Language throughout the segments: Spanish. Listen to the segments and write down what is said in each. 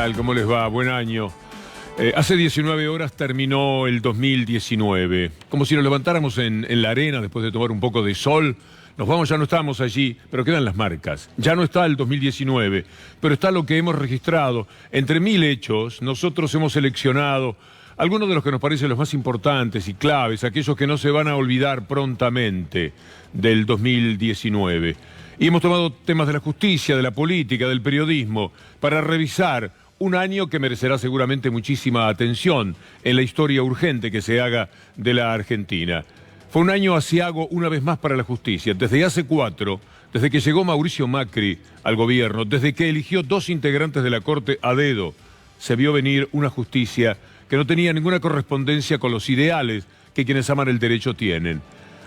tal? ¿Cómo les va? Buen año. Hace 19 horas terminó el 2019. Como si nos levantáramos en la arena después de tomar un poco de sol. Nos vamos, ya no estamos allí, pero quedan las marcas. Ya no está el 2019, pero está lo que hemos registrado. Entre mil hechos, nosotros hemos seleccionado algunos de los que nos parecen los más importantes y claves, aquellos que no se van a olvidar prontamente del 2019. Y hemos tomado temas de la justicia, de la política, del periodismo, para revisar un año que merecerá seguramente muchísima atención en la historia urgente que se haga de la Argentina. Fue un año aciago una vez más para la justicia. Desde hace 4, desde que llegó Mauricio Macri al gobierno, desde que eligió 2 integrantes de la Corte a dedo, se vio venir una justicia que no tenía ninguna correspondencia con los ideales que quienes aman el derecho tienen.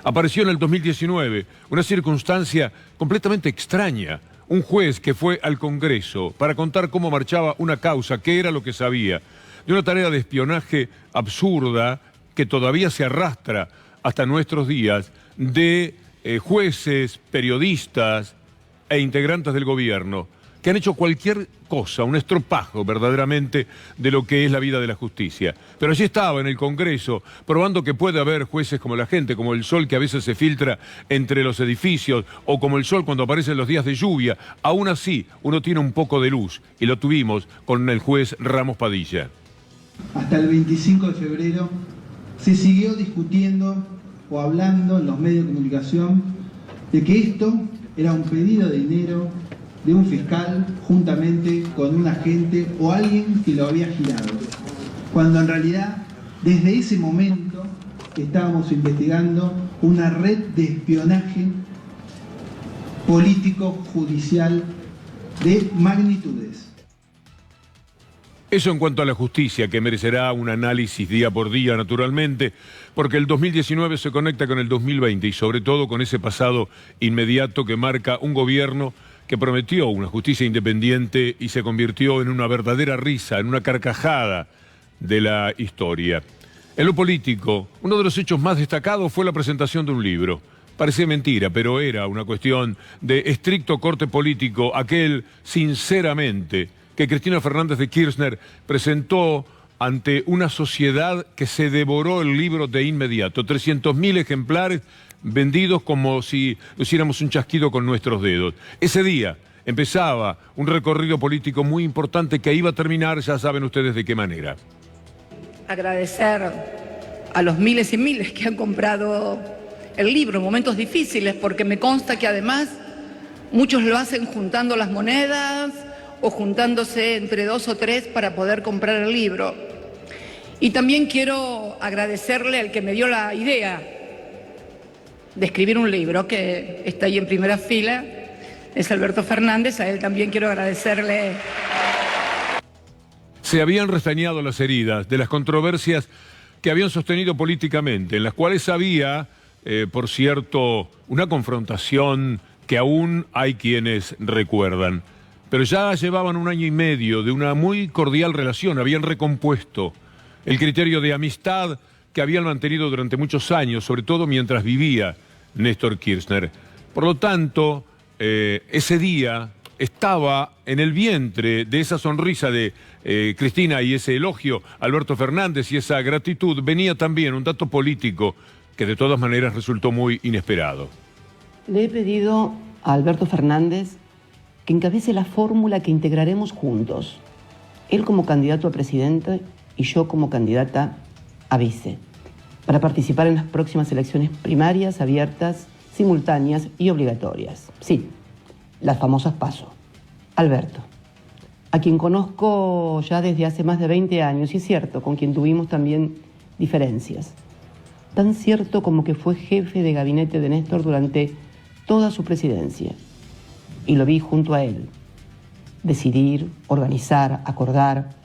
Apareció en el 2019 una circunstancia completamente extraña. Un juez que fue al Congreso para contar cómo marchaba una causa, qué era lo que sabía, de una tarea de espionaje absurda que todavía se arrastra hasta nuestros días, de jueces, periodistas e integrantes del gobierno que han hecho cualquier cosa, un estropajo verdaderamente de lo que es la vida de la justicia. Pero allí estaba en el Congreso, probando que puede haber jueces como la gente, como el sol que a veces se filtra entre los edificios, o como el sol cuando aparece en los días de lluvia. Aún así, uno tiene un poco de luz, y lo tuvimos con el juez Ramos Padilla. Hasta el 25 de febrero se siguió discutiendo o hablando en los medios de comunicación de que esto era un pedido de dinero de un fiscal juntamente con un agente o alguien que lo había girado, cuando en realidad desde ese momento estábamos investigando una red de espionaje político judicial de magnitudes. Eso en cuanto a la justicia, que merecerá un análisis día por día, naturalmente, porque el 2019 se conecta con el 2020 y sobre todo con ese pasado inmediato que marca un gobierno que prometió una justicia independiente y se convirtió en una verdadera risa, en una carcajada de la historia. En lo político, uno de los hechos más destacados fue la presentación de un libro. Parece mentira, pero era una cuestión de estricto corte político, aquel, sinceramente, que Cristina Fernández de Kirchner presentó ante una sociedad que se devoró el libro de inmediato. 300.000 ejemplares vendidos como si hiciéramos un chasquido con nuestros dedos. Ese día empezaba un recorrido político muy importante que iba a terminar, ya saben ustedes de qué manera. Agradecer a los miles y miles que han comprado el libro en momentos difíciles, porque me consta que además muchos lo hacen juntando las monedas o juntándose entre 2 o 3 para poder comprar el libro. Y también quiero agradecerle al que me dio la idea de escribir un libro, que está ahí en primera fila, es Alberto Fernández. A él también quiero agradecerle. Se habían restañado las heridas de las controversias que habían sostenido políticamente, en las cuales había, por cierto, una confrontación que aún hay quienes recuerdan. Pero ya llevaban 1 año y medio de una muy cordial relación, habían recompuesto el criterio de amistad que habían mantenido durante muchos años, sobre todo mientras vivía Néstor Kirchner. Por lo tanto, ese día estaba en el vientre de esa sonrisa de Cristina y ese elogio a Alberto Fernández y esa gratitud, venía también un dato político que de todas maneras resultó muy inesperado. Le he pedido a Alberto Fernández que encabece la fórmula que integraremos juntos. Él como candidato a presidente y yo como candidata a vice, para participar en las próximas elecciones primarias, abiertas, simultáneas y obligatorias. Sí, las famosas PASO. Alberto, a quien conozco ya desde hace más de 20 años, y es cierto, con quien tuvimos también diferencias. Tan cierto como que fue jefe de gabinete de Néstor durante toda su presidencia. Y lo vi junto a él, decidir, organizar, acordar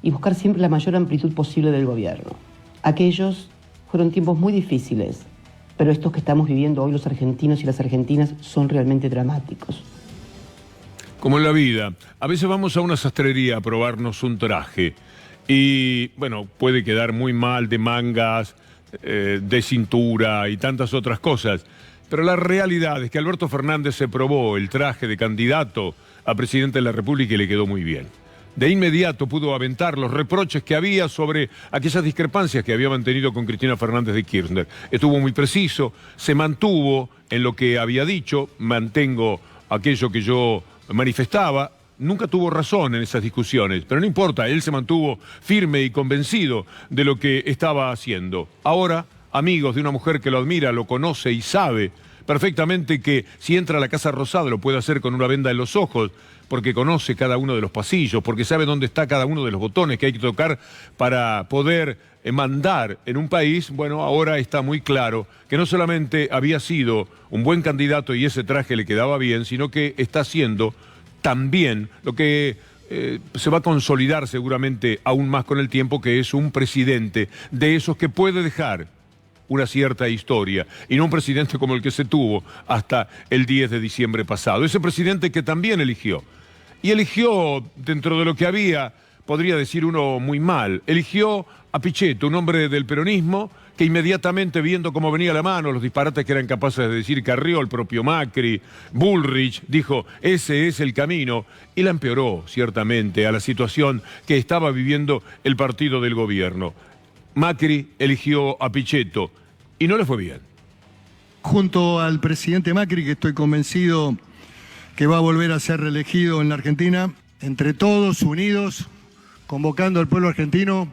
y buscar siempre la mayor amplitud posible del gobierno. Aquellos fueron tiempos muy difíciles, pero estos que estamos viviendo hoy los argentinos y las argentinas son realmente dramáticos. Como en la vida, a veces vamos a una sastrería a probarnos un traje y, bueno, puede quedar muy mal de mangas, de cintura y tantas otras cosas. Pero la realidad es que Alberto Fernández se probó el traje de candidato a presidente de la República y le quedó muy bien. De inmediato pudo aventar los reproches que había sobre aquellas discrepancias que había mantenido con Cristina Fernández de Kirchner. Estuvo muy preciso, se mantuvo en lo que había dicho, mantengo aquello que yo manifestaba. Nunca tuvo razón en esas discusiones, pero no importa, él se mantuvo firme y convencido de lo que estaba haciendo. Ahora, amigos de una mujer que lo admira, lo conoce y sabe perfectamente que si entra a la Casa Rosada lo puede hacer con una venda en los ojos, porque conoce cada uno de los pasillos, porque sabe dónde está cada uno de los botones que hay que tocar para poder mandar en un país. Bueno, ahora está muy claro que no solamente había sido un buen candidato y ese traje le quedaba bien, sino que está haciendo también lo que se va a consolidar seguramente aún más con el tiempo, que es un presidente de esos que puede dejar una cierta historia, y no un presidente como el que se tuvo hasta el 10 de diciembre pasado. Ese presidente que también eligió, y eligió dentro de lo que había, podría decir uno muy mal, eligió a Pichetto, un hombre del peronismo, que inmediatamente viendo cómo venía la mano, los disparates que eran capaces de decir Carrió, el propio Macri, Bullrich, dijo, ese es el camino, y la empeoró ciertamente a la situación que estaba viviendo el partido del gobierno. Macri eligió a Pichetto y no le fue bien. Junto al presidente Macri, que estoy convencido que va a volver a ser reelegido en la Argentina, entre todos, unidos, convocando al pueblo argentino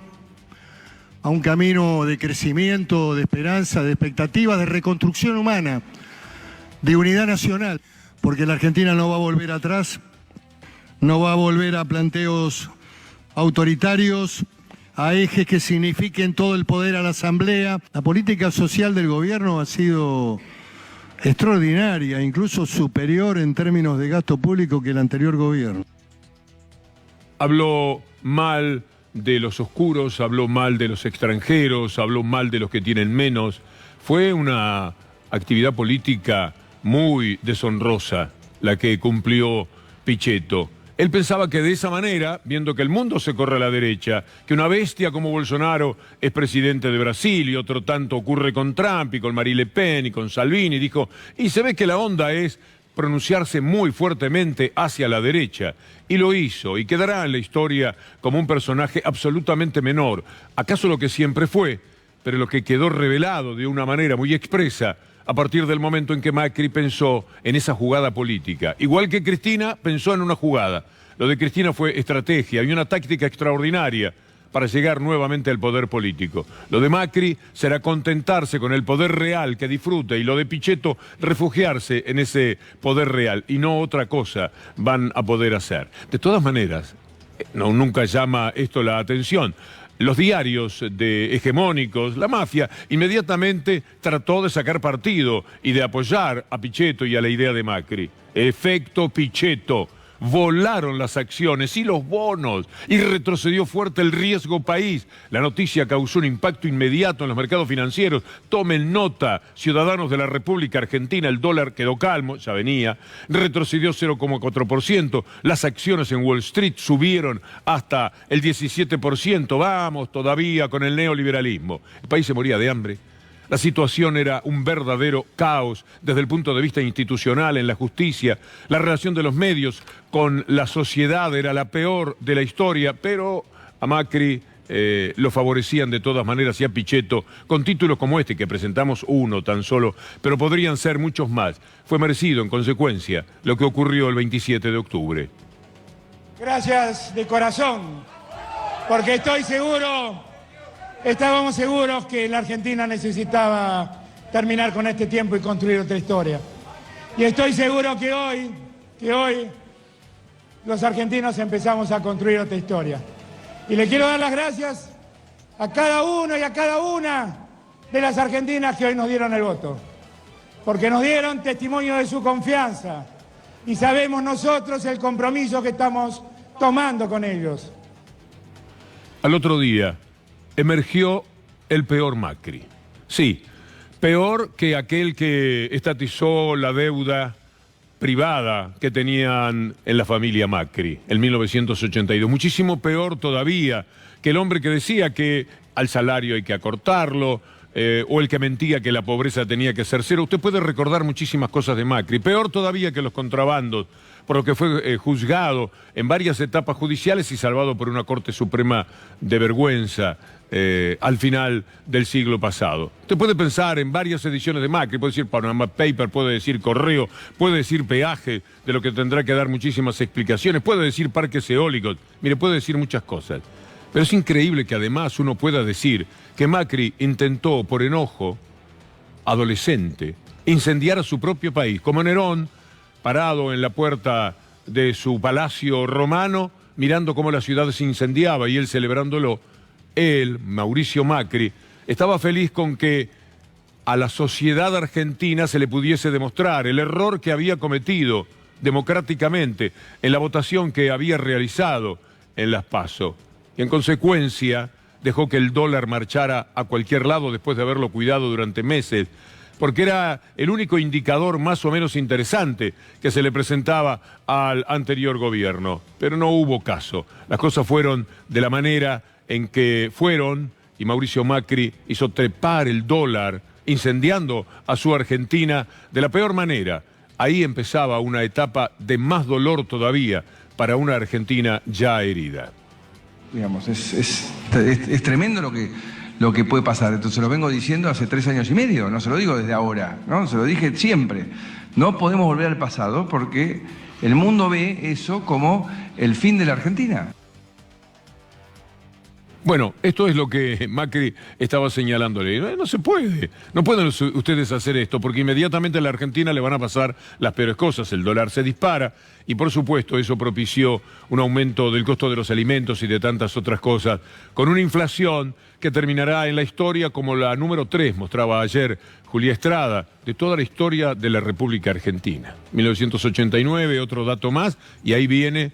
a un camino de crecimiento, de esperanza, de expectativas, de reconstrucción humana, de unidad nacional, porque la Argentina no va a volver atrás, no va a volver a planteos autoritarios, a ejes que signifiquen todo el poder a la Asamblea. La política social del gobierno ha sido extraordinaria, incluso superior en términos de gasto público que el anterior gobierno. Habló mal de los oscuros, habló mal de los extranjeros, habló mal de los que tienen menos. Fue una actividad política muy deshonrosa la que cumplió Pichetto. Él pensaba que de esa manera, viendo que el mundo se corre a la derecha, que una bestia como Bolsonaro es presidente de Brasil y otro tanto ocurre con Trump y con Marine Le Pen y con Salvini, dijo, y se ve que la onda es pronunciarse muy fuertemente hacia la derecha. Y lo hizo, y quedará en la historia como un personaje absolutamente menor. ¿Acaso lo que siempre fue? Pero lo que quedó revelado de una manera muy expresa a partir del momento en que Macri pensó en esa jugada política. Igual que Cristina pensó en una jugada. Lo de Cristina fue estrategia y una táctica extraordinaria para llegar nuevamente al poder político. Lo de Macri será contentarse con el poder real que disfruta, y lo de Pichetto refugiarse en ese poder real, y no otra cosa van a poder hacer. De todas maneras, nunca llama esto la atención. Los diarios hegemónicos, la mafia, inmediatamente trató de sacar partido y de apoyar a Pichetto y a la idea de Macri. Efecto Pichetto. Volaron las acciones y los bonos y retrocedió fuerte el riesgo país. La noticia causó un impacto inmediato en los mercados financieros. Tomen nota, ciudadanos de la República Argentina, el dólar quedó calmo, ya venía, retrocedió 0,4%. Las acciones en Wall Street subieron hasta el 17%. Vamos todavía con el neoliberalismo. El país se moría de hambre. La situación era un verdadero caos desde el punto de vista institucional, en la justicia. La relación de los medios con la sociedad era la peor de la historia, pero a Macri lo favorecían de todas maneras, y a Pichetto con títulos como este, que presentamos uno tan solo, pero podrían ser muchos más. Fue merecido, en consecuencia, lo que ocurrió el 27 de octubre. Gracias de corazón, porque estábamos seguros que la Argentina necesitaba terminar con este tiempo y construir otra historia. Y estoy seguro que hoy los argentinos empezamos a construir otra historia. Y le quiero dar las gracias a cada uno y a cada una de las argentinas que hoy nos dieron el voto, porque nos dieron testimonio de su confianza y sabemos nosotros el compromiso que estamos tomando con ellos. Al otro día emergió el peor Macri. Sí, peor que aquel que estatizó la deuda privada que tenían en la familia Macri en 1982. Muchísimo peor todavía que el hombre que decía que al salario hay que acortarlo, o el que mentía que la pobreza tenía que ser cero. Usted puede recordar muchísimas cosas de Macri, peor todavía que los contrabandos, por lo que fue juzgado en varias etapas judiciales y salvado por una Corte Suprema de vergüenza al final del siglo pasado. Usted puede pensar en varias ediciones de Macri, puede decir Panama Paper, puede decir Correo, puede decir peaje, de lo que tendrá que dar muchísimas explicaciones, puede decir parques eólicos, mire, puede decir muchas cosas. Pero es increíble que además uno pueda decir que Macri intentó, por enojo adolescente, incendiar a su propio país, como Nerón, parado en la puerta de su palacio romano, mirando cómo la ciudad se incendiaba y él celebrándolo. Él, Mauricio Macri, estaba feliz con que a la sociedad argentina se le pudiese demostrar el error que había cometido democráticamente en la votación que había realizado en las PASO. Y en consecuencia dejó que el dólar marchara a cualquier lado después de haberlo cuidado durante meses, porque era el único indicador más o menos interesante que se le presentaba al anterior gobierno. Pero no hubo caso. Las cosas fueron de la manera en que fueron, y Mauricio Macri hizo trepar el dólar, incendiando a su Argentina de la peor manera. Ahí empezaba una etapa de más dolor todavía para una Argentina ya herida. Digamos, es tremendo lo que puede pasar. Entonces lo vengo diciendo hace 3 años y medio, no se lo digo desde ahora, ¿no? Se lo dije siempre. No podemos volver al pasado porque el mundo ve eso como el fin de la Argentina. Bueno, esto es lo que Macri estaba señalándole. No se puede. No pueden ustedes hacer esto porque inmediatamente a la Argentina le van a pasar las peores cosas. El dólar se dispara y por supuesto eso propició un aumento del costo de los alimentos y de tantas otras cosas, con una inflación que terminará en la historia como la número 3, mostraba ayer Julia Estrada, de toda la historia de la República Argentina. 1989, otro dato más, y ahí viene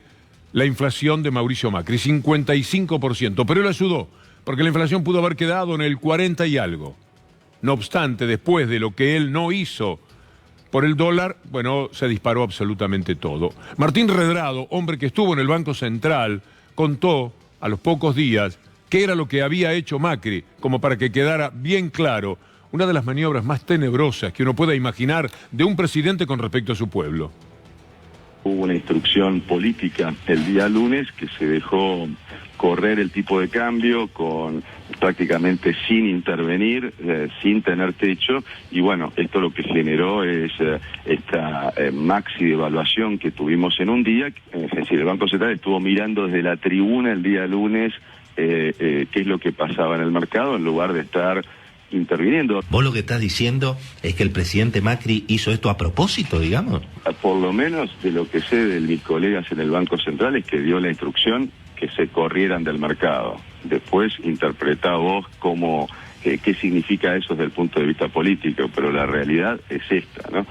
la inflación de Mauricio Macri, 55%, pero él ayudó, porque la inflación pudo haber quedado en el 40 y algo. No obstante, después de lo que él no hizo por el dólar, bueno, se disparó absolutamente todo. Martín Redrado, hombre que estuvo en el Banco Central, contó a los pocos días qué era lo que había hecho Macri, como para que quedara bien claro una de las maniobras más tenebrosas que uno pueda imaginar de un presidente con respecto a su pueblo. Hubo una instrucción política el día lunes que se dejó correr el tipo de cambio prácticamente sin intervenir, sin tener techo, y bueno, esto lo que generó es esta maxi devaluación que tuvimos en un día. Es decir, el Banco Central estuvo mirando desde la tribuna el día lunes qué es lo que pasaba en el mercado en lugar de estar interviniendo. Vos lo que estás diciendo es que el presidente Macri hizo esto a propósito, digamos. Por lo menos de lo que sé de mis colegas en el Banco Central es que dio la instrucción que se corrieran del mercado. Después interpretá vos qué significa eso desde el punto de vista político, pero la realidad es esta, ¿no?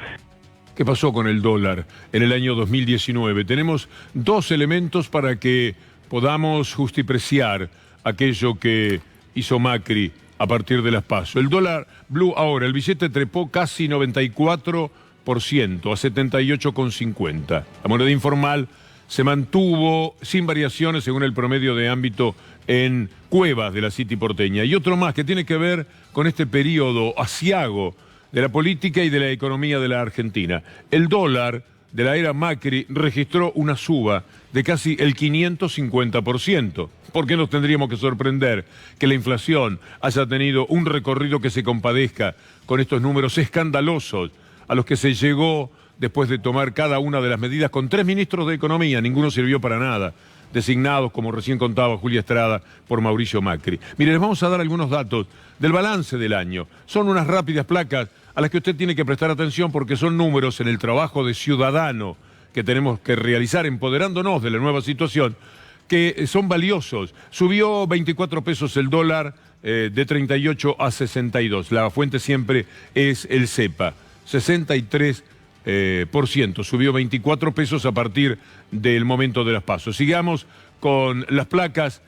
¿Qué pasó con el dólar en el año 2019? Tenemos 2 elementos para que podamos justipreciar aquello que hizo Macri a partir de las PASO. El dólar blue ahora, el billete trepó casi 94% a 78,50. La moneda informal se mantuvo sin variaciones según el promedio de ámbito en Cuevas de la City porteña. Y otro más que tiene que ver con este periodo aciago de la política y de la economía de la Argentina. El dólar de la era Macri registró una suba de casi el 550%. ¿Por qué nos tendríamos que sorprender que la inflación haya tenido un recorrido que se compadezca con estos números escandalosos a los que se llegó después de tomar cada una de las medidas con 3 ministros de Economía? Ninguno sirvió para nada, designados, como recién contaba Julia Estrada, por Mauricio Macri. Mire, les vamos a dar algunos datos del balance del año. Son unas rápidas placas a las que usted tiene que prestar atención porque son números en el trabajo de ciudadano que tenemos que realizar empoderándonos de la nueva situación, que son valiosos. Subió 24 pesos el dólar de 38 a 62. La fuente siempre es el CEPA. 63%. Subió 24 pesos a partir del momento de las PASO. Sigamos con las placas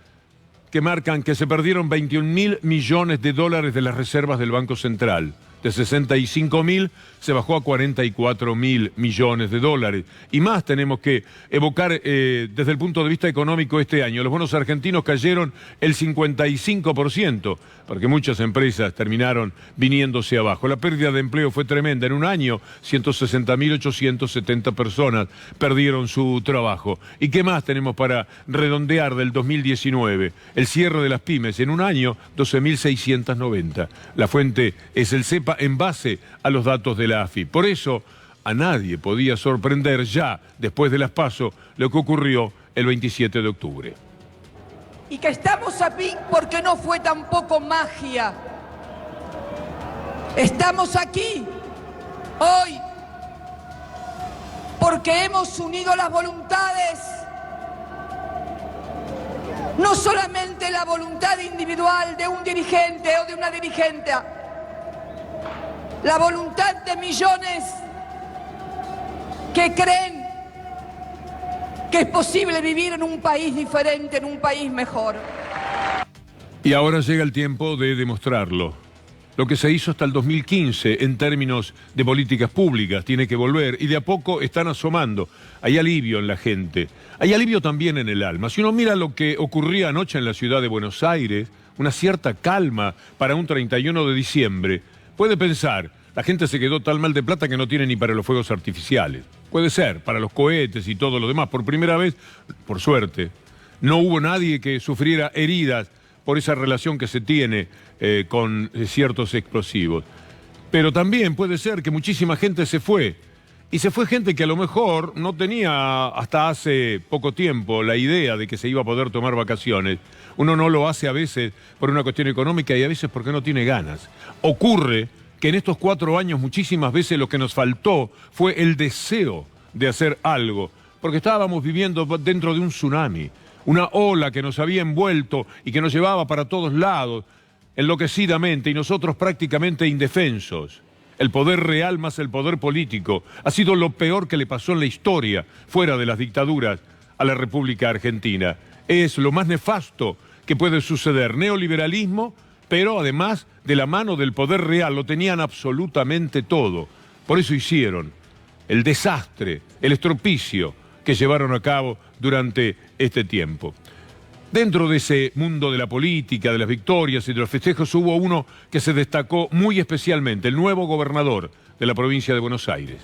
que marcan que se perdieron 21.000 millones de dólares de las reservas del Banco Central. de 65.000 se bajó a 44.000 millones de dólares. Y más tenemos que evocar desde el punto de vista económico este año. Los bonos argentinos cayeron el 55%, porque muchas empresas terminaron viniéndose abajo. La pérdida de empleo fue tremenda. En un año, 160.870 personas perdieron su trabajo. ¿Y qué más tenemos para redondear del 2019? El cierre de las pymes. En un año, 12.690. La fuente es el CEPA en base a los datos de la AFIP. Por eso, a nadie podía sorprender ya, después de las PASO, lo que ocurrió el 27 de octubre. Y que estamos aquí porque no fue tampoco magia. Estamos aquí hoy porque hemos unido las voluntades, no solamente la voluntad individual de un dirigente o de una dirigente, la voluntad de millones que creen que es posible vivir en un país diferente, en un país mejor. Y ahora llega el tiempo de demostrarlo. Lo que se hizo hasta el 2015 en términos de políticas públicas tiene que volver y de a poco están asomando. Hay alivio en la gente, hay alivio también en el alma. Si uno mira lo que ocurría anoche en la ciudad de Buenos Aires, una cierta calma para un 31 de diciembre, puede pensar, la gente se quedó tan mal de plata que no tiene ni para los fuegos artificiales. Puede ser, para los cohetes y todo lo demás. Por primera vez, por suerte, no hubo nadie que sufriera heridas por esa relación que se tiene con ciertos explosivos. Pero también puede ser que muchísima gente se fue. Y se fue gente que a lo mejor no tenía hasta hace poco tiempo la idea de que se iba a poder tomar vacaciones. Uno no lo hace a veces por una cuestión económica y a veces porque no tiene ganas. Ocurre que en estos 4 años muchísimas veces lo que nos faltó fue el deseo de hacer algo, porque estábamos viviendo dentro de un tsunami, una ola que nos había envuelto y que nos llevaba para todos lados, enloquecidamente, y nosotros prácticamente indefensos. El poder real más el poder político ha sido lo peor que le pasó en la historia, fuera de las dictaduras, a la República Argentina. Es lo más nefasto que puede suceder, neoliberalismo, pero además de la mano del poder real, lo tenían absolutamente todo. Por eso hicieron el desastre, el estropicio que llevaron a cabo durante este tiempo. Dentro de ese mundo de la política, de las victorias y de los festejos, hubo uno que se destacó muy especialmente, el nuevo gobernador de la provincia de Buenos Aires.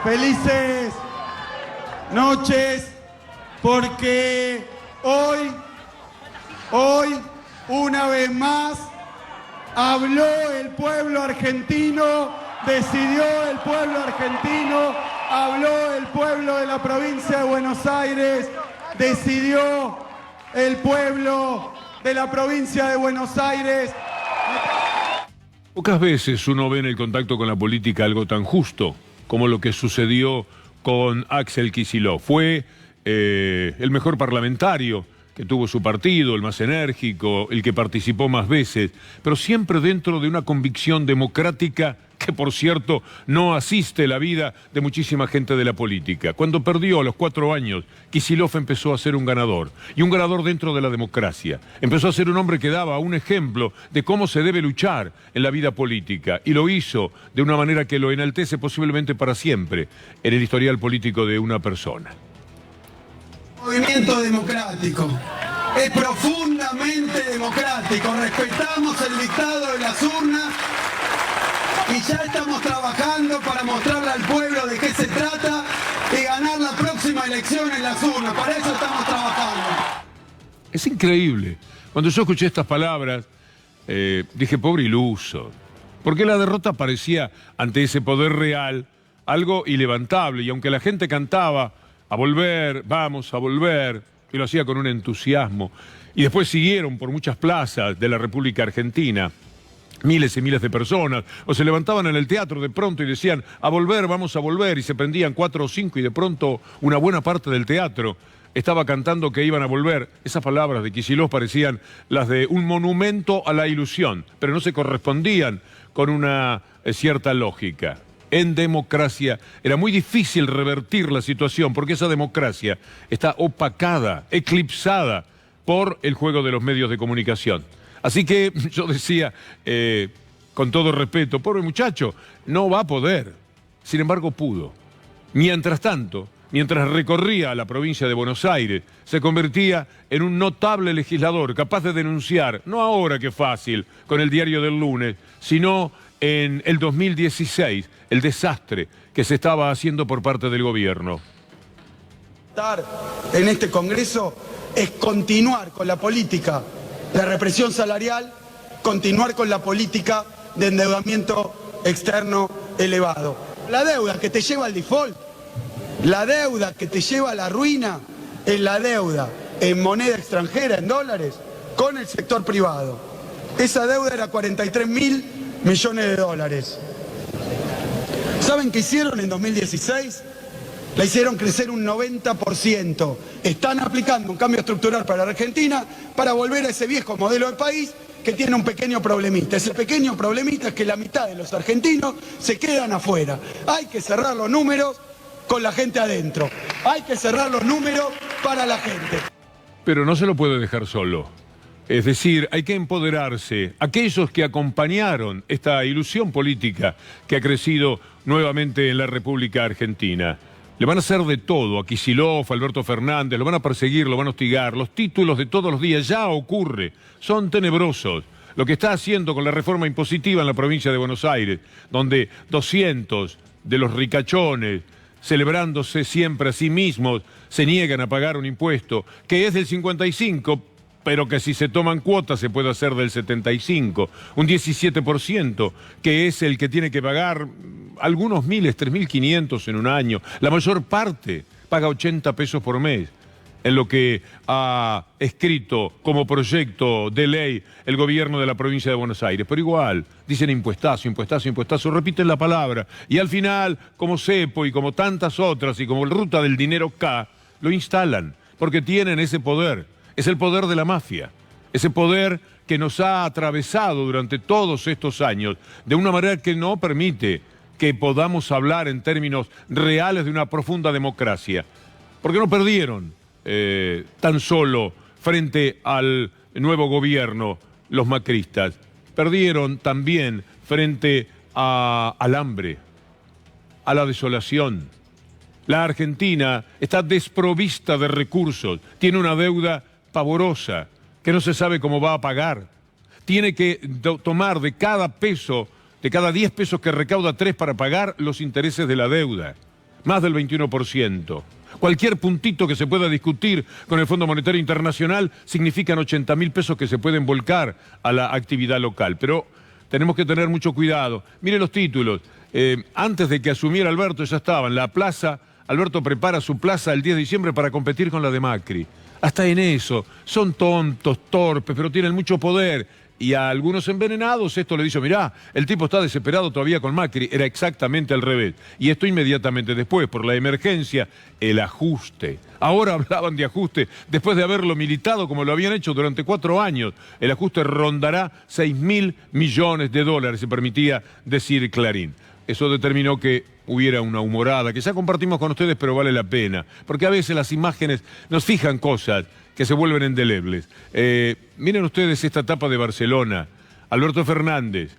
Felices noches, porque hoy, una vez más, habló el pueblo argentino, decidió el pueblo argentino, habló el pueblo de la provincia de Buenos Aires, decidió el pueblo de la provincia de Buenos Aires. Pocas veces uno ve en el contacto con la política algo tan justo como lo que sucedió con Axel Kicillof. Fue el mejor parlamentario que tuvo su partido, el más enérgico, el que participó más veces, pero siempre dentro de una convicción democrática que, por cierto, no asiste la vida de muchísima gente de la política. Cuando perdió a los 4 años, Kicillof empezó a ser un ganador, y un ganador dentro de la democracia. Empezó a ser un hombre que daba un ejemplo de cómo se debe luchar en la vida política, y lo hizo de una manera que lo enaltece posiblemente para siempre en el historial político de una persona. Movimiento democrático, es profundamente democrático, respetamos el dictado de las urnas y ya estamos trabajando para mostrarle al pueblo de qué se trata y ganar la próxima elección en las urnas, para eso estamos trabajando. Es increíble, cuando yo escuché estas palabras dije pobre iluso, porque la derrota parecía ante ese poder real algo ilevantable, y aunque la gente cantaba a volver, vamos a volver, y lo hacía con un entusiasmo. Y después siguieron por muchas plazas de la República Argentina, miles y miles de personas, o se levantaban en el teatro de pronto y decían, a volver, vamos a volver, y se prendían 4 o 5, y de pronto una buena parte del teatro estaba cantando que iban a volver. Esas palabras de Kicillof parecían las de un monumento a la ilusión, pero no se correspondían con una cierta lógica. En democracia era muy difícil revertir la situación porque esa democracia está opacada, eclipsada por el juego de los medios de comunicación. Así que yo decía, con todo respeto, pobre muchacho, no va a poder. Sin embargo, pudo. Mientras tanto, mientras recorría la provincia de Buenos Aires, se convertía en un notable legislador capaz de denunciar, no ahora que fácil, con el diario del lunes, sino en el 2016, el desastre que se estaba haciendo por parte del gobierno. En este Congreso es continuar con la política de represión salarial, continuar con la política de endeudamiento externo elevado. La deuda que te lleva al default, la deuda que te lleva a la ruina, es la deuda en moneda extranjera, en dólares, con el sector privado. Esa deuda era 43.000 millones de dólares. ¿Saben qué hicieron en 2016? La hicieron crecer un 90%. Están aplicando un cambio estructural para la Argentina para volver a ese viejo modelo de país que tiene un pequeño problemita. Ese pequeño problemita es que la mitad de los argentinos se quedan afuera. Hay que cerrar los números con la gente adentro. Hay que cerrar los números para la gente. Pero no se lo puede dejar solo. Es decir, hay que empoderarse. Aquellos que acompañaron esta ilusión política que ha crecido nuevamente en la República Argentina. Le van a hacer de todo a Kicillof, a Alberto Fernández, lo van a perseguir, lo van a hostigar. Los títulos de todos los días ya ocurre, son tenebrosos. Lo que está haciendo con la reforma impositiva en la provincia de Buenos Aires, donde 200 de los ricachones, celebrándose siempre a sí mismos, se niegan a pagar un impuesto que es del 55%, pero que si se toman cuotas se puede hacer del 75%, un 17%, que es el que tiene que pagar algunos miles, 3.500 en un año. La mayor parte paga 80 pesos por mes, en lo que ha escrito como proyecto de ley el gobierno de la provincia de Buenos Aires. Pero igual, dicen impuestazo, impuestazo, impuestazo, repiten la palabra. Y al final, como CEPO y como tantas otras, y como la ruta del dinero K, lo instalan, porque tienen ese poder. Es el poder de la mafia, ese poder que nos ha atravesado durante todos estos años de una manera que no permite que podamos hablar en términos reales de una profunda democracia. Porque no perdieron tan solo frente al nuevo gobierno los macristas, perdieron también frente al hambre, a la desolación. La Argentina está desprovista de recursos, tiene una deuda pavorosa, que no se sabe cómo va a pagar. Tiene que tomar de cada peso, de cada 10 pesos que recauda 3 para pagar los intereses de la deuda. Más del 21%. Cualquier puntito que se pueda discutir con el Fondo Monetario Internacional significan 80.000 pesos que se pueden volcar a la actividad local. Pero tenemos que tener mucho cuidado. Mire los títulos. Antes de que asumiera Alberto ya estaban. La plaza, Alberto prepara su plaza el 10 de diciembre para competir con la de Macri. Hasta en eso, son tontos, torpes, pero tienen mucho poder. Y a algunos envenenados esto le dice, mirá, el tipo está desesperado todavía con Macri. Era exactamente al revés. Y esto inmediatamente después, por la emergencia, el ajuste. Ahora hablaban de ajuste después de haberlo militado como lo habían hecho durante 4 años. El ajuste rondará 6.000 millones de dólares, se permitía decir Clarín. Eso determinó que hubiera una humorada, que ya compartimos con ustedes, pero vale la pena. Porque a veces las imágenes nos fijan cosas que se vuelven indelebles. Miren ustedes esta etapa de Barcelona. Alberto Fernández,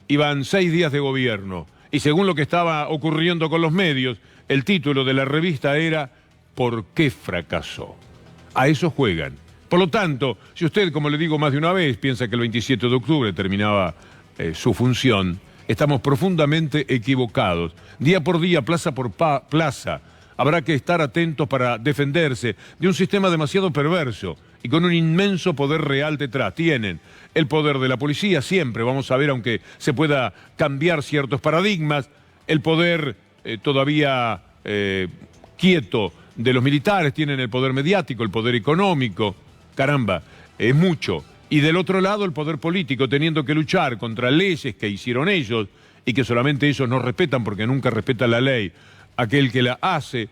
iban 6 días de gobierno, y según lo que estaba ocurriendo con los medios, el título de la revista era ¿Por qué fracasó? A eso juegan. Por lo tanto, si usted, como le digo más de una vez, piensa que el 27 de octubre terminaba su función, estamos profundamente equivocados. Día por día, plaza por plaza, habrá que estar atentos para defenderse de un sistema demasiado perverso y con un inmenso poder real detrás. Tienen el poder de la policía, siempre, vamos a ver, aunque se pueda cambiar ciertos paradigmas, el poder todavía quieto de los militares, tienen el poder mediático, el poder económico, caramba, es mucho. Y del otro lado el poder político, teniendo que luchar contra leyes que hicieron ellos y que solamente ellos no respetan porque nunca respetan la ley. Aquel que la hace,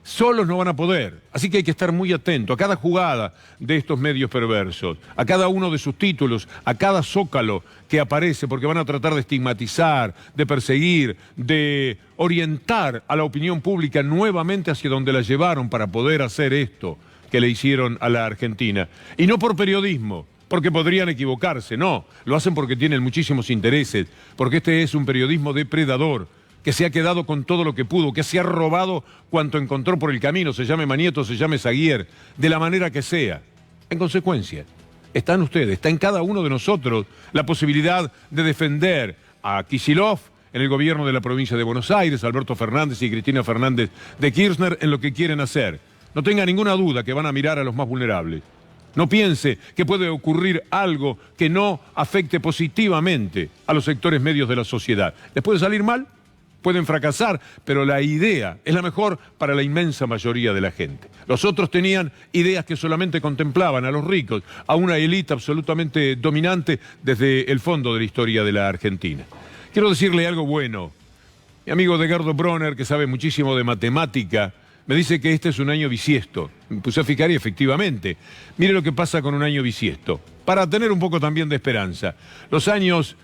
solos no van a poder. Así que hay que estar muy atento a cada jugada de estos medios perversos, a cada uno de sus títulos, a cada zócalo que aparece, porque van a tratar de estigmatizar, de perseguir, de orientar a la opinión pública nuevamente hacia donde la llevaron para poder hacer esto que le hicieron a la Argentina. Y no por periodismo, porque podrían equivocarse, no. Lo hacen porque tienen muchísimos intereses, porque este es un periodismo depredador, que se ha quedado con todo lo que pudo, que se ha robado cuanto encontró por el camino, se llame Manieto, se llame Zaguier, de la manera que sea. En consecuencia, están ustedes, está en cada uno de nosotros la posibilidad de defender a Kicillof en el gobierno de la provincia de Buenos Aires, Alberto Fernández y Cristina Fernández de Kirchner en lo que quieren hacer. No tenga ninguna duda que van a mirar a los más vulnerables. No piense que puede ocurrir algo que no afecte positivamente a los sectores medios de la sociedad. ¿Les puede salir mal? Pueden fracasar, pero la idea es la mejor para la inmensa mayoría de la gente. Los otros tenían ideas que solamente contemplaban a los ricos, a una élite absolutamente dominante desde el fondo de la historia de la Argentina. Quiero decirle algo bueno. Mi amigo Edgardo Bronner, que sabe muchísimo de matemática, me dice que este es un año bisiesto. Me puse a fijar y efectivamente, mire lo que pasa con un año bisiesto. Para tener un poco también de esperanza. Los años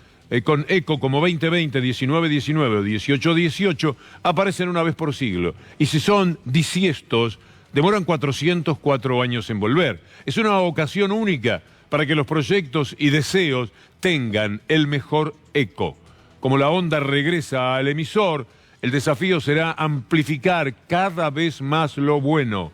con eco como 2020, 19-19 o 18-18 aparecen una vez por siglo. Y si son disiestos, demoran 404 años en volver. Es una ocasión única para que los proyectos y deseos tengan el mejor eco. Como la onda regresa al emisor, el desafío será amplificar cada vez más lo bueno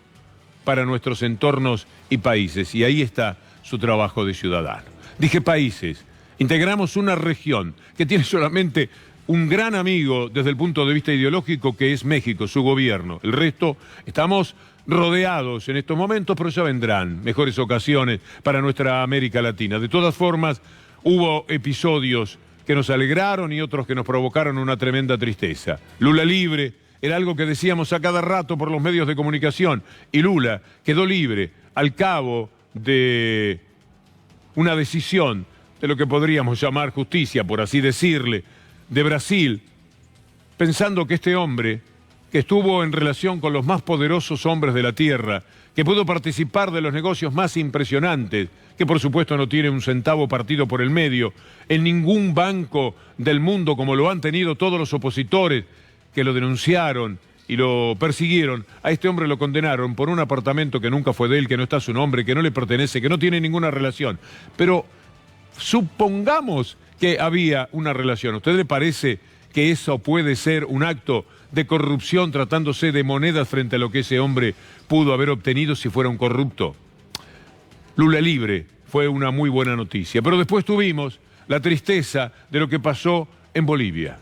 para nuestros entornos y países. Y ahí está su trabajo de ciudadano. Dije países. Integramos una región que tiene solamente un gran amigo desde el punto de vista ideológico, que es México, su gobierno. El resto estamos rodeados en estos momentos, pero ya vendrán mejores ocasiones para nuestra América Latina. De todas formas, hubo episodios que nos alegraron y otros que nos provocaron una tremenda tristeza. Lula libre era algo que decíamos a cada rato por los medios de comunicación, y Lula quedó libre al cabo de una decisión de lo que podríamos llamar justicia, por así decirle, de Brasil, pensando que este hombre, que estuvo en relación con los más poderosos hombres de la tierra, que pudo participar de los negocios más impresionantes, que por supuesto no tiene un centavo partido por el medio, en ningún banco del mundo como lo han tenido todos los opositores que lo denunciaron y lo persiguieron, a este hombre lo condenaron por un apartamento que nunca fue de él, que no está a su nombre, que no le pertenece, que no tiene ninguna relación. Pero supongamos que había una relación. ¿A usted le parece que eso puede ser un acto de corrupción tratándose de monedas frente a lo que ese hombre pudo haber obtenido si fuera un corrupto? Lula libre fue una muy buena noticia, pero después tuvimos la tristeza de lo que pasó en Bolivia.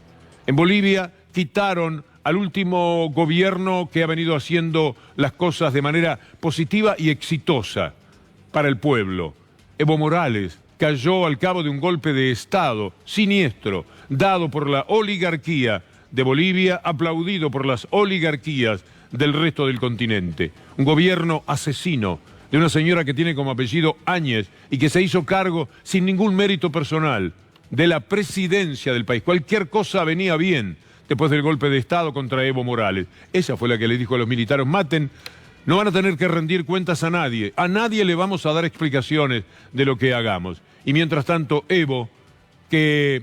En Bolivia quitaron al último gobierno que ha venido haciendo las cosas de manera positiva y exitosa para el pueblo. Evo Morales cayó al cabo de un golpe de Estado siniestro, dado por la oligarquía de Bolivia, aplaudido por las oligarquías del resto del continente. Un gobierno asesino de una señora que tiene como apellido Áñez y que se hizo cargo sin ningún mérito personal de la presidencia del país. Cualquier cosa venía bien después del golpe de Estado contra Evo Morales. Ella fue la que le dijo a los militares: maten. No van a tener que rendir cuentas a nadie le vamos a dar explicaciones de lo que hagamos. Y mientras tanto, Evo, que,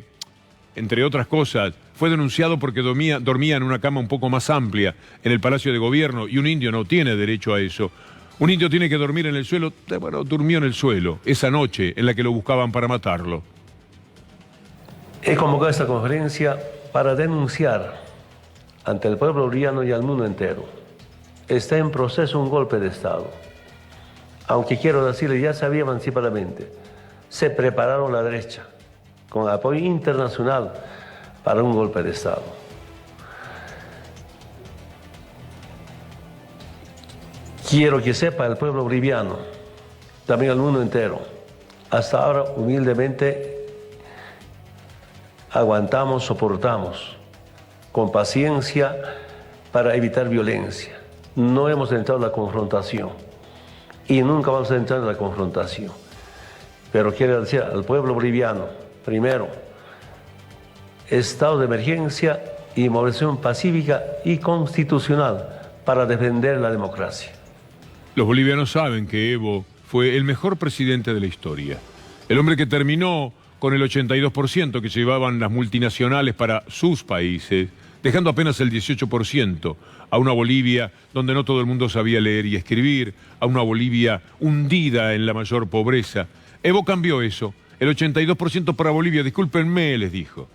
entre otras cosas, fue denunciado porque dormía en una cama un poco más amplia en el Palacio de Gobierno, y un indio no tiene derecho a eso. Un indio tiene que dormir en el suelo. Bueno, durmió en el suelo esa noche en la que lo buscaban para matarlo. He convocado esta conferencia para denunciar ante el pueblo boliviano y al mundo entero. Está en proceso un golpe de Estado. Aunque quiero decirle, ya sabía anticipadamente, se prepararon la derecha con apoyo internacional para un golpe de Estado. Quiero que sepa el pueblo boliviano, también el mundo entero, hasta ahora humildemente aguantamos, soportamos, con paciencia para evitar violencia. No hemos entrado en la confrontación y nunca vamos a entrar en la confrontación. Pero quiero decir al pueblo boliviano, primero, estado de emergencia y movilización pacífica y constitucional para defender la democracia. Los bolivianos saben que Evo fue el mejor presidente de la historia. El hombre que terminó con el 82% que llevaban las multinacionales para sus países, dejando apenas el 18% a una Bolivia donde no todo el mundo sabía leer y escribir, a una Bolivia hundida en la mayor pobreza. Evo cambió eso, el 82% para Bolivia, discúlpenme, les dijo,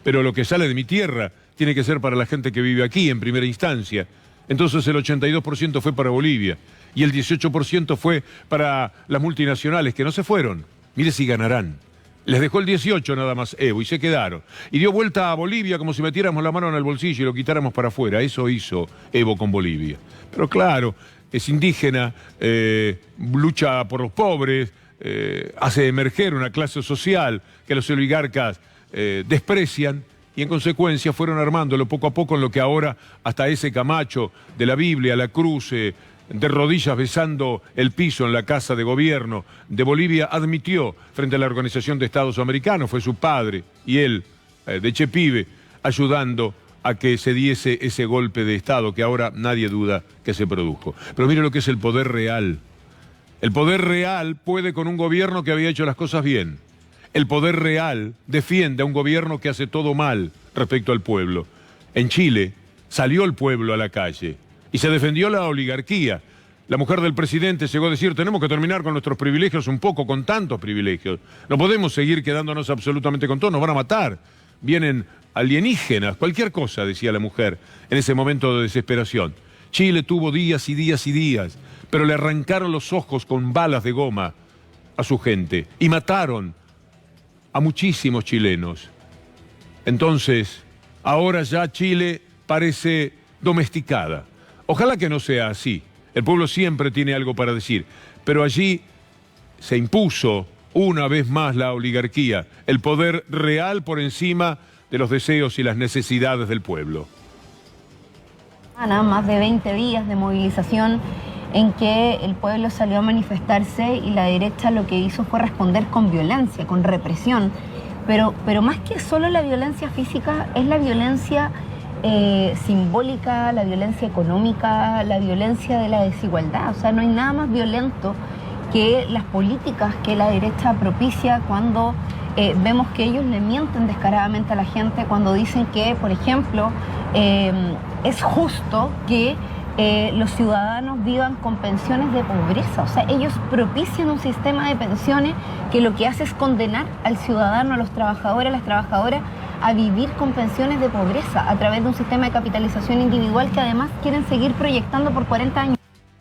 pero lo que sale de mi tierra tiene que ser para la gente que vive aquí en primera instancia. Entonces el 82% fue para Bolivia y el 18% fue para las multinacionales que no se fueron. Mire si ganarán. Les dejó el 18 nada más Evo y se quedaron. Y dio vuelta a Bolivia como si metiéramos la mano en el bolsillo y lo quitáramos para afuera. Eso hizo Evo con Bolivia. Pero claro, es indígena, lucha por los pobres, hace emerger una clase social que los oligarcas desprecian y en consecuencia fueron armándolo poco a poco en lo que ahora hasta ese Camacho de la Biblia, la cruz, de rodillas besando el piso en la Casa de Gobierno de Bolivia, admitió frente a la Organización de Estados Americanos, fue su padre y él, de Chepibe, ayudando a que se diese ese golpe de Estado que ahora nadie duda que se produjo. Pero mire lo que es el poder real. El poder real puede con un gobierno que había hecho las cosas bien. El poder real defiende a un gobierno que hace todo mal respecto al pueblo. En Chile salió el pueblo a la calle y se defendió la oligarquía. La mujer del presidente llegó a decir, tenemos que terminar con nuestros privilegios un poco, con tantos privilegios. No podemos seguir quedándonos absolutamente con todo, nos van a matar. Vienen alienígenas, cualquier cosa, decía la mujer en ese momento de desesperación. Chile tuvo días y días y días, pero le arrancaron los ojos con balas de goma a su gente y mataron a muchísimos chilenos. Entonces, ahora ya Chile parece domesticada. Ojalá que no sea así. El pueblo siempre tiene algo para decir, pero allí se impuso una vez más la oligarquía, el poder real por encima de los deseos y las necesidades del pueblo. Más de 20 días de movilización en que el pueblo salió a manifestarse y la derecha lo que hizo fue responder con violencia, con represión. Pero más que solo la violencia física, es la violencia simbólica, la violencia económica, la violencia de la desigualdad. O sea, no hay nada más violento que las políticas que la derecha propicia cuando vemos que ellos le mienten descaradamente a la gente, cuando dicen que, por ejemplo, es justo que los ciudadanos vivan con pensiones de pobreza. O sea, ellos propician un sistema de pensiones que lo que hace es condenar al ciudadano, a los trabajadores, a las trabajadoras, a vivir con pensiones de pobreza a través de un sistema de capitalización individual que además quieren seguir proyectando por 40 años.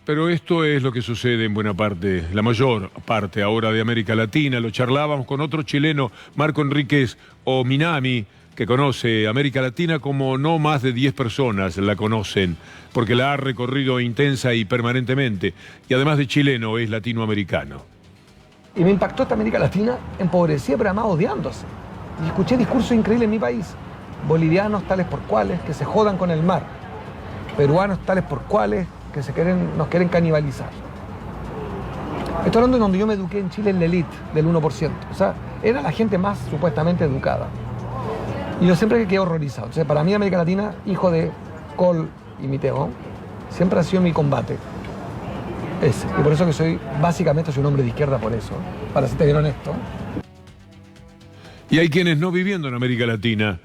Pero esto es lo que sucede en buena parte, la mayor parte ahora de América Latina. Lo charlábamos con otro chileno, Marco Enríquez Ominami, que conoce América Latina como no más de 10 personas la conocen, porque la ha recorrido intensa y permanentemente, y además de chileno es latinoamericano. Y me impactó esta América Latina empobrecida, pero además odiándose. Y escuché discursos increíbles en mi país. Bolivianos tales por cuales que se jodan con el mar. Peruanos tales por cuales que nos quieren canibalizar. Estoy hablando de donde yo me eduqué en Chile, en la elite del 1%. O sea, era la gente más supuestamente educada. Y yo siempre quedé horrorizado. Entonces, para mí América Latina, hijo de Col y Miteo, siempre ha sido mi combate. Ese. Y por eso que básicamente soy un hombre de izquierda por eso, para ser bien honesto. Y hay quienes no viviendo en América Latina,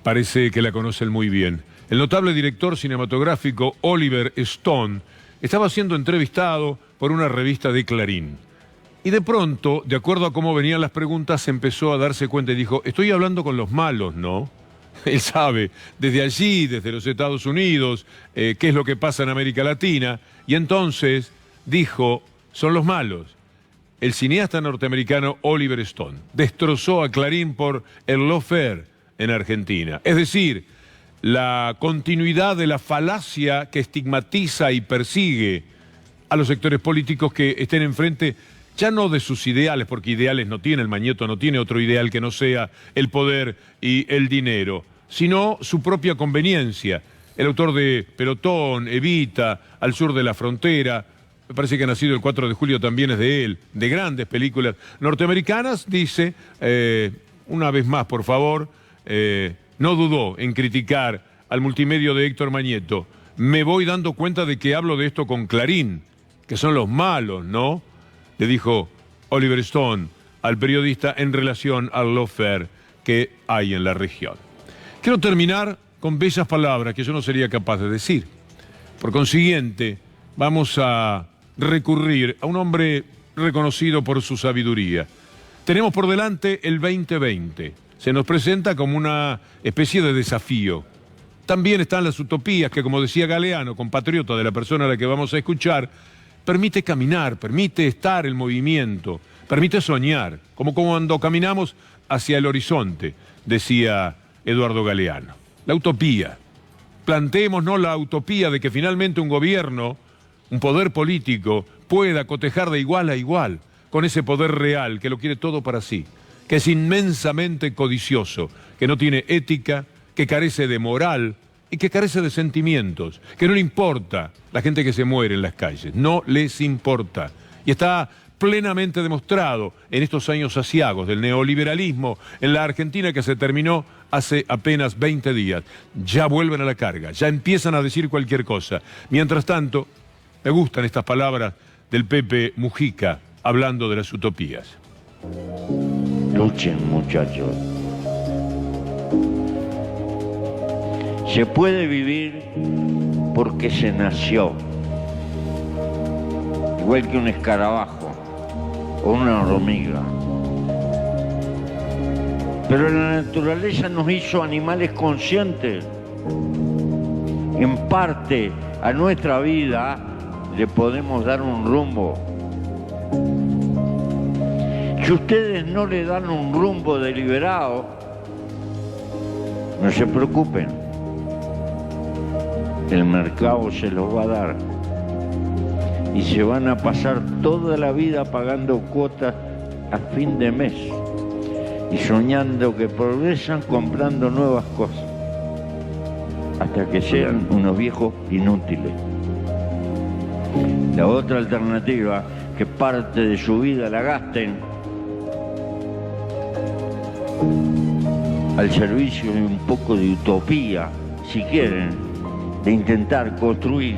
parece que la conocen muy bien. El notable director cinematográfico Oliver Stone estaba siendo entrevistado por una revista de Clarín. Y de pronto, de acuerdo a cómo venían las preguntas, empezó a darse cuenta y dijo, estoy hablando con los malos, ¿no? Él sabe, desde allí, desde los Estados Unidos, qué es lo que pasa en América Latina. Y entonces dijo, son los malos. El cineasta norteamericano Oliver Stone destrozó a Clarín por el lawfare en Argentina. Es decir, la continuidad de la falacia que estigmatiza y persigue a los sectores políticos que estén enfrente, ya no de sus ideales, porque ideales no tiene, el Mañeto no tiene otro ideal que no sea el poder y el dinero, sino su propia conveniencia. El autor de Pelotón, Evita, Al sur de la frontera, me parece que ha nacido el 4 de julio también es de él, de grandes películas norteamericanas, dice, una vez más, por favor, no dudó en criticar al multimedio de Héctor Mañeto. Me voy dando cuenta de que hablo de esto con Clarín, que son los malos, ¿no? Le dijo Oliver Stone al periodista en relación al lawfare que hay en la región. Quiero terminar con bellas palabras que yo no sería capaz de decir. Por consiguiente, vamos a recurrir a un hombre reconocido por su sabiduría. Tenemos por delante el 2020. Se nos presenta como una especie de desafío. También están las utopías que, como decía Galeano, compatriota de la persona a la que vamos a escuchar, permite caminar, permite estar en movimiento, permite soñar, como cuando caminamos hacia el horizonte, decía Eduardo Galeano. La utopía. Planteémonos la utopía de que finalmente un gobierno, un poder político, pueda cotejar de igual a igual con ese poder real que lo quiere todo para sí, que es inmensamente codicioso, que no tiene ética, que carece de moral y que carece de sentimientos, que no le importa la gente que se muere en las calles, no les importa. Y está plenamente demostrado en estos años aciagos del neoliberalismo en la Argentina, que se terminó hace apenas 20 días. Ya vuelven a la carga, ya empiezan a decir cualquier cosa. Mientras tanto, me gustan estas palabras del Pepe Mujica hablando de las utopías. Luchen, muchachos. Se puede vivir porque se nació, igual que un escarabajo o una hormiga. Pero la naturaleza nos hizo animales conscientes. En parte a nuestra vida le podemos dar un rumbo. Si ustedes no le dan un rumbo deliberado, no se preocupen. El mercado se los va a dar y se van a pasar toda la vida pagando cuotas a fin de mes y soñando que progresan comprando nuevas cosas hasta que sean unos viejos inútiles. La otra alternativa, que parte de su vida la gasten al servicio de un poco de utopía, si quieren, de intentar construir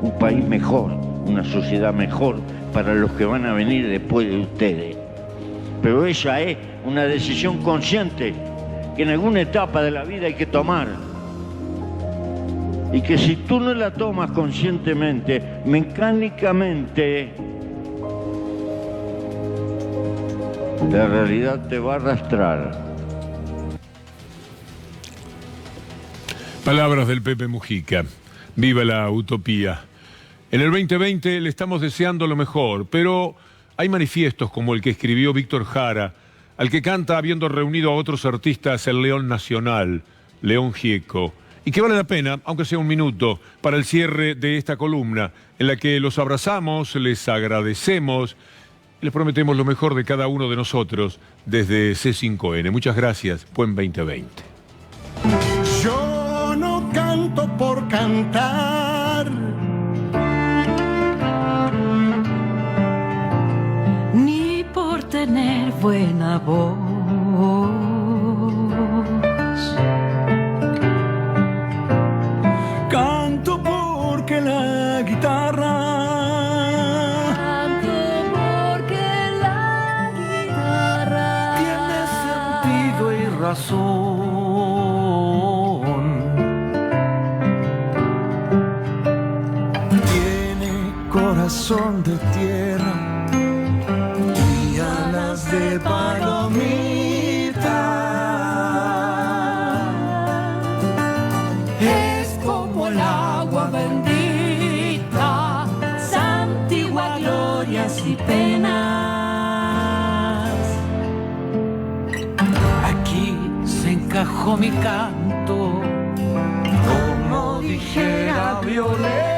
un país mejor, una sociedad mejor para los que van a venir después de ustedes. Pero esa es una decisión consciente que en alguna etapa de la vida hay que tomar. Y que si tú no la tomas conscientemente, mecánicamente, la realidad te va a arrastrar. Palabras del Pepe Mujica. Viva la utopía. En el 2020 le estamos deseando lo mejor, pero hay manifiestos como el que escribió Víctor Jara, al que canta habiendo reunido a otros artistas el León Nacional, León Gieco, y que vale la pena, aunque sea un minuto, para el cierre de esta columna, en la que los abrazamos, les agradecemos, y les prometemos lo mejor de cada uno de nosotros desde C5N. Muchas gracias. Buen 2020. Yo no canto por cantar, ni por tener buena voz. Canto porque la guitarra, tiene sentido y razón. Corazón de tierra y alas de palomita. Es como el agua bendita, santigua glorias y penas. Aquí se encajó mi canto, como dijera Violeta.